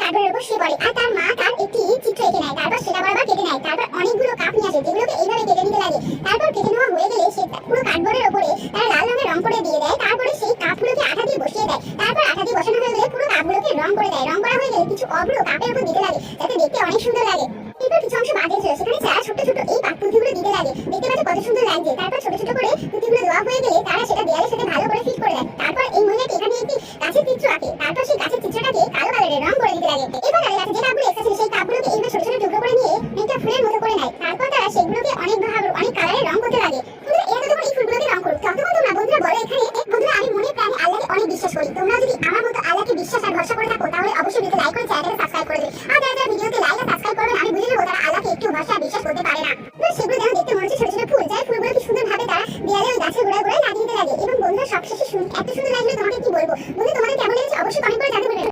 কার্ডবোর্ডের উপর শুয়ে পড়ে আর তার মা তার একটি চিত্র এঁকে নেয়, তারপর সেটা বরাবর কেটে নেয়। তারপর অনেকগুলো কাপ নিয়ে আসে যেগুলোকে এইভাবে কেটে নিতে লাগে। তারপর কেটে নেওয়া হয়ে গেলে সে পুরো কার্ডবোর্ডের উপরে তারা লাল রঙের রং করে দিয়ে দেয়। তারপরে সেই কাপগুলোকে আঠা দিয়ে বসিয়ে দেয়। তারপর আঠা দিয়ে বসানো হয়ে গেলে পুরো কাপগুলোকে রং করে দেয়। রং করা হয়ে গেলে কিছু অভ্র কাপের উপর দিতে লাগে যাতে দেখতে অনেক সুন্দর লাগে। এরপর কিছু অংশ বাদ ছিল, সেখানে চারা ছোট ছোট এই পুঁতিগুলো দিতে লাগে। দেখতে পাচ্ছ কত সুন্দর লাগছে। তারপর ছোট ছোট করে পুঁতিগুলো দেওয়া হয়ে গেলে তারা সেটা দেয়ালের সাথে ভালো করে ফিট করে দেয়। তারপর এই মহিলাটি এখানে একটি গাছের চিত্র আঁকে। তারপর সেই গাছের চিত্রটাকে কালো কালারের রং করে দিতে লাগে। এবার তাদের কাছে যে কাপগুলো এক্সট্রা ছিল সেই কাপগুলোকে এইভাবে ছোট ছোট টুকরো করে নিয়ে একটা ফুলের মতো করে নেয়। তারপর তারা সেগুলোকে অনেক কালারের রং করতে লাগে। বন্ধুরা এরা যতক্ষণ এই ফুলগুলোকে রং করুক ততক্ষণ তোমরা বন্ধুরা বলো এখানে বন্ধুরা আমি মনে প্রাণে আল্লাহকে অনেক বিশ্বাস করি। তোমরা যদি আমার মতো আল্লাহকে বিশ্বাস আর ভরসা করে থাকো তাহলে অবশ্যই ভিডিওতে লাইক করে চ্যানেলটাকে সাবস্ক্রাইব করে দেবে। আর যারা যারা ভিডিওতে